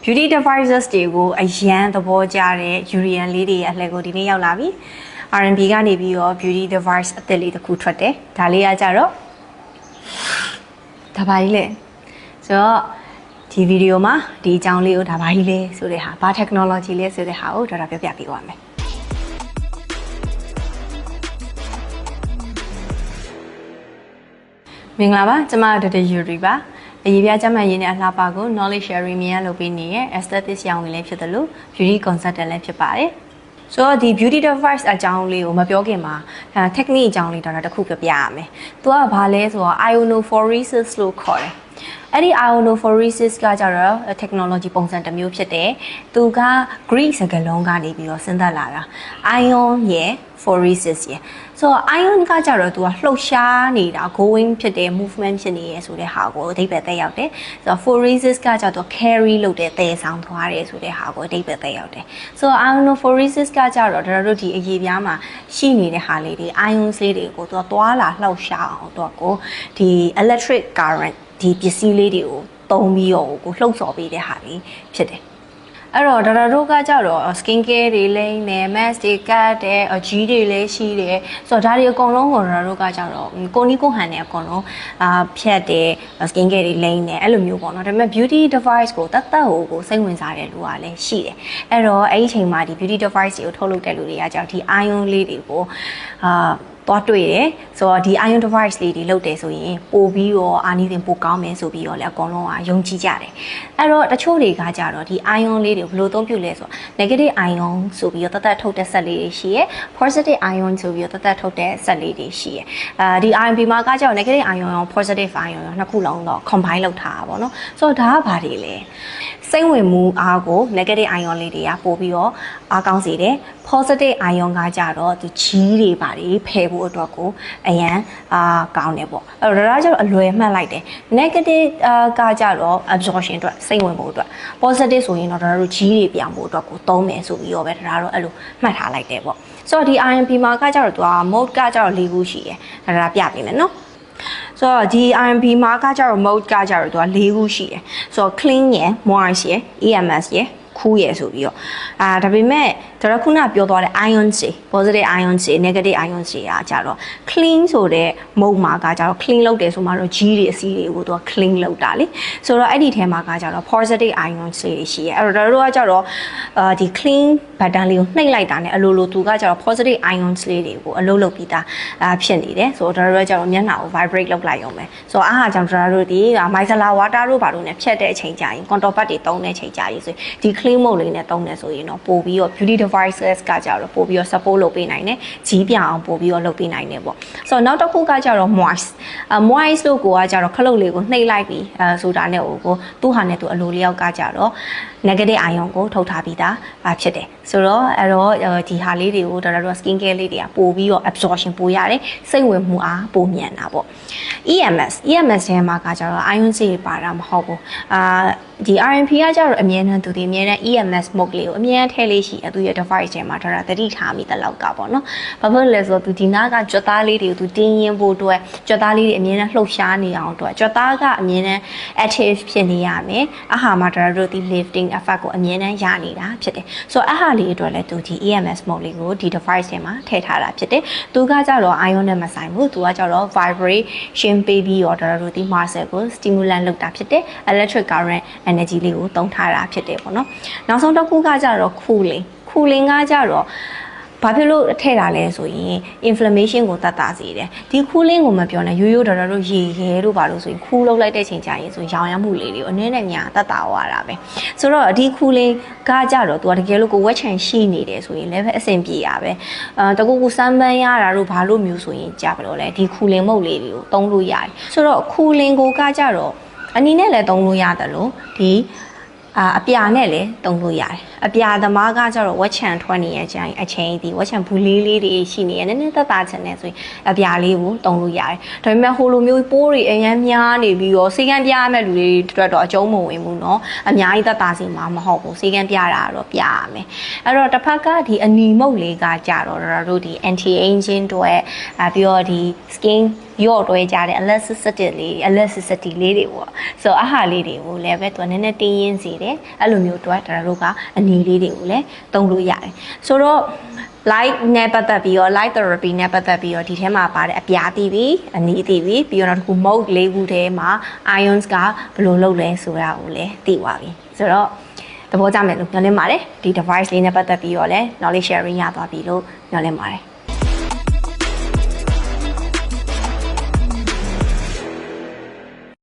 beauty devices တွေကိုအရန်သဘောကျတဲ့ Urian လေးတွေရဲ့အလှည့်ကိုဒီနေ့ရောက်လာပြီ R&B ကနေပြီးတော့ beauty device အသစ်လေးတစ်ခုထွက်တယ်ဒါလေးကကြတော့ဒါပါကြီးလေဆိုတော့ဒီဗီဒီယိုမှာဒီအကြောင်းလေးကိုဒါပါကြီးလေဆိုတဲ့ဟာဘာ technology လဲဆိုတဲ့ဟာကိုတော်တော်ပြောပြပေးပါမယ်မင်္ဂလာပါကျွန်မဒေါက်တာယူရီပါအရေးပြကျမှတ်ရင်းနဲ့အလှပကို knowledge sharing မြန်လုပ်ပေးနေတဲ့ aesthetics ရောင်းဝင်လည်းဖြစ်တယ်လို့ beauty consultant လည်းဖြစ်ပါတယ်ဆိုတော့ဒီ beauty device အကြောင်းလေးကိုမပြောခင်မှာ technique အကြောင်းလေးတော့တစ်ခုပြောပြရမယ်သူကဘာလဲဆိုတော့ ionophoresis လို့ခေါ်တယ်အဲ့ဒီ ionophoresis ကကြတော့ technology ပုံစံတစ်မျိုးဖြစ်တယ်သူက Greek စကားလုံးကနေပြီးတော့စဉ်းသက်လာတာ ion ရဲ့ phoresis ရဲ့ဆိုတော့ ion ကကြတော့သူကလှုပ်ရှားနေတာ going ဖြစ်တဲ့ movement ဖြစ်နေရဆိုတဲ့ဟာကိုအဓိပ္ပာယ်သက်ရောက်တယ်ဆိုတော့ phoresis ကကြတော့ carry လုပ်တဲ့တည်ဆောင်သွားတယ်ဆိုတဲ့ဟာကိုအဓိပ္ပာယ်သက်ရောက်တယ်ဆိုတော့ ionophoresis ကကြတော့တို့ဒီအရေးပြားမှာရှိနေတဲ့ဟာလေးတွေ ions လေးတွေကိုသူကသွားလာလှုပ်ရှားအောင်တော့ကိုဒီ electric current ဒီပစ္စည်းလေးတွေကိုသုံးပြီးတော့ကိုလှုပ်ဆော်ပေးတဲ့ဟာလေးဖြစ်တယ်အဲ့တော့တို့ကကြတော့ skin care တွေလိမ့်တယ် mask တွေကတ်တယ်အကြီးတွေလည်းရှိတယ်ဆိုတော့ဒါတွေအကုန်လုံးကိုတို့ကကြတော့ကိုနီးကိုဟန်နဲ့အကုန်လုံးဖြတ်တယ် skin care တွေလိမ့်တယ်အဲ့လိုမျိုးပေါ့နော်ဒါပေမဲ့ beauty device ကိုတတ်ကိုစိတ်ဝင်စားတဲ့လူကလည်းရှိတယ်အဲ့တော့အဲ့ဒီအချိန်မှာဒီ beauty device တွေကိုထုတ်လုပ်တဲ့လူတွေကကြတော့ဒီ ion လေးတွေကိုသွားတွေ့တယ်ဆိုတော့ဒီ ion device လေးတွေလုပ်တယ်ဆိုရင်ပို့ပြီးတော့အာနီးတင်ပို့ကောင်းမယ်ဆိုပြီးတော့လည်းအကုန်လုံးကယုံကြည်ကြတယ်အဲ့တော့တချို့တွေကကြတော့ဒီ ion လေးတွေဘယ်လိုသုံးပြုလဲဆိုတော့ negative ion ဆိုပြီးတော့တတ်ထုတ်တဲ့ဆက်လေးတွေရှိရယ် positive ion ဆိုပြီးတော့တတ်ထုတ်တဲ့ဆက်လေးတွေရှိရယ်ဒီ RMB မှာကကြတော့ negative ion ရော positive ion ရောနှစ်ခုလုံးတော့ combine လုပ်ထားတာပေါ့နော်ဆိုတော့ဒါကဘာတွေလဲစိတ်ဝင်မှုအားကို negative ion လေးတွေကပို့ပြီးတော့အားကောင်းစေတယ် positive ion ကကြတော့သူကြီးတွေပါတယ်ဖယ်ဖို့အတွက်ကိုအရန်ကောင်းတယ်ပေါ့အဲ့တော့ဒါကကြတော့အလွယ်မှတ်လိုက်တယ် negative ကကြတော့ absorption အတွက်စိတ်ဝင်ဖို့အတွက် positive ဆိုရင်တော့တို့ကြီးတွေပြောင်းဖို့အတွက်ကိုသုံးမယ်ဆိုပြီးတော့ပဲဒါတော့အဲ့လိုမှတ်ထားလိုက်တယ်ပေါ့ဆိုတော့ဒီ RMB မှာကကြတော့သူက mode ကကြတော့၄ခုရှိတယ်ဒါပြပေးမယ်နော်ဆိုတော့ဒီ RMB မှာကကြတော့ mode ကကြတော့သူက၄ခုရှိတယ်ဆိုတော့ clean ရယ် moist ရယ် EMS ရယ်ခူးရယ်ဆိုပြီးတော့ဒါပေမဲ့တို့ခုနပြောသွားတဲ့ ion တွေ positive ion တွေ negative ion တွေကကြတော့ clean ဆိုတဲ့ mode မှာကကြတော့ clean လုပ်တယ်ဆိုမှတော့ G တွေအစီတွေကိုသူက clean လုပ်တာလေဆိုတော့အဲ့ဒီထဲမှာကကြတော့ positive ion တွေရှိရဲအဲ့တော့တို့ကကြတော့ဒီ clean button လေးကိုနှိပ်လိုက်တာ ਨੇ အလိုလိုသူကကြတော့ positive ion လေးတွေကိုအလုပ်လုပ်ပြီးသားဖြစ်နေတယ်ဆိုတော့တို့ကကြတော့မျက်နှာကို vibrate လုပ်လိုက်ရုံပဲဆိုတော့အားဟာကြောင့်တို့ဒီ micellar water တို့ဘာလို့ ਨੇ ဖြတ်တဲ့အချိန်ကြာရင် contour pad တွေတုံးတဲ့အချိန်ကြာရင်ဆိုဒီ clean mode လေးနဲ့တုံးနေဆိုရင်တော့ပို့ပြီးတော့ beauty devices ကကြတော့ပို့ပြီးတော့ support လုပ်ပေးနိုင်တယ်ကြီးပြအောင်ပို့ပြီးတော့လုပ်ပေးနိုင်တယ်ပေါ့ဆိုတော့နောက်တစ်ခုကကြတော့ moist moist လို့ကိုကကြတော့ခလုတ်လေးကိုနှိပ်လိုက်ပြီးဆိုတာနဲ့ကိုသူ့ဟာနဲ့သူအလိုလျောက်ကကြတော့ negative ion ကိုထုတ်ထားပြီးသားဖြစ်တယ်ဆိုတော့အဲ့တော့ဒီဟာလေးတွေကိုတို့ skin care လေးတွေကပို့ပြီးတော့ absorption ပို့ရတယ်စိတ်ဝင်မှုအားပိုမြန်တာပေါ့ EMS ထဲမှာကကြတော့ ion တွေပါတာမဟုတ်ဘူးဒီ RMP ကကြတော့အမြဲတမ်းသူဒီအမြဲတမ်း EMS mode လေးကိုအမြဲထည့်လေးရှိသူရဲ့ device ထဲမှာဒါသတိထားမိတဲ့လောက်ကပေါ့နော်ဘာဖြစ်လဲဆိုတော့သူဒီနာကကြွက်သားလေးတွေကိုသူတင်းရင်ဖို့အတွက်ကြွက်သားလေးတွေအမြဲတမ်းလှုပ်ရှားနေအောင်အတွက်ကြွက်သားကအမြဲတမ်း active ဖြစ်နေရမယ်အဟာမှာဒါတို့ဒီ lifting effect ကိုအမြဲတမ်းရနေတာဖြစ်တယ်ဆိုတော့အဟာလေးအတွက်လည်းသူဒီ EMS mode လေးကိုဒီ device ထဲမှာထည့်ထားတာဖြစ်တယ်သူကကြတော့ ion နဲ့မဆိုင်ဘူးသူကကြတော့ vibration ပေးပြီးတော့ဒါတို့ဒီ muscle ကို stimulant လုပ်တာဖြစ်တယ် electric current energy လေးကိုသုံးထားတာဖြစ်တယ်ပေါ့နော်နောက်ဆုံးတစ်ခုကကြတော့ cooling ကကြတော့ဘာဖြစ်လို့ထည့်တာလဲဆိုရင် inflammation ကိုတတ်တာစေတယ်ဒီ cooling ကိုမပြောနဲ့ရိုးရိုးတို့ရေရဲတို့ဘာလို့ဆိုရင်ခူးလောက်လိုက်တဲ့ချိန်ကျရင်ဆိုရောင်ရမှုလေးတွေကိုအနည်းနဲ့ညာတတ်တာဝါတာပဲဆိုတော့ဒီ cooling ကကြတော့သူကတကယ်လို့ကိုဝက်ချန်ရှိနေတယ်ဆိုရင်လည်းပဲအဆင်ပြေရပဲတကူကူစမ်းပန်းရတာတို့ဘာလို့မျိုးဆိုရင်ကြပါတော့လဲဒီ cooling မုတ်လေးတွေကိုသုံးလို့ရတယ်ဆိုတော့ cooling ကိုကကြတော့အနီနဲ့လည်းသုံးလို့ရတယ်လို့ဒီအပြာနဲ့လည်းတုံလို့ရတယ်အပြာသမားကကျတော့ဝက်ချန်ထွက်နေတဲ့အချိန်ဒီဝက်ချန်ဘူးလေးလေးတွေရှိနေရနည်းနည်းသက်သာချင်တယ်ဆိုရင်အပြာလေးကိုတုံလို့ရတယ်ဒါပေမဲ့ဟိုလိုမျိုးပိုးတွေအများများနေပြီးတော့စေကန်းပြရမယ့်လူတွေအတွက်တော့အကျုံးမဝင်ဘူးเนาะအများကြီးသက်သာစီမှာမဟုတ်ဘူးစေကန်းပြတာတော့ပြရမယ်အဲ့တော့တစ်ဖက်ကဒီအနီမုတ်လေးကကြတော့တို့ဒီ anti aging တွေပြီးတော့ဒီ skin ရော့တွဲကြတဲ့ elasticity လေး elasticity လေးတွေပေါ့ဆိုတော့အဟာလေးတွေကိုလည်းပဲသူကနည်းနည်းတင်းရင်းစေတယ်အဲ့လိုမျိုးတော့ဒါတို့ကအနီလေးတွေကိုလည်းသုံးလို့ရတယ်ဆိုတော့ light နဲ့ပတ်သက်ပြီးတော့ light therapy နဲ့ပတ်သက်ပြီးတော့ဒီထဲမှာပါတဲ့အပြားတီးပြီးအနီးတီးပြီးပြီးတော့နောက်တစ်ခု mode ၄ခုထဲမှာ ions ကဘယ်လိုလုပ်လဲဆိုတာကိုလည်းသိသွားပြီဆိုတော့သဘောကျမယ်လို့ညွှန်လင်းပါတယ်ဒီ device လေးနဲ့ပတ်သက်ပြီးတော့လည်း knowledge sharing ရသွားပြီလို့ညွှန်လင်းပါတယ်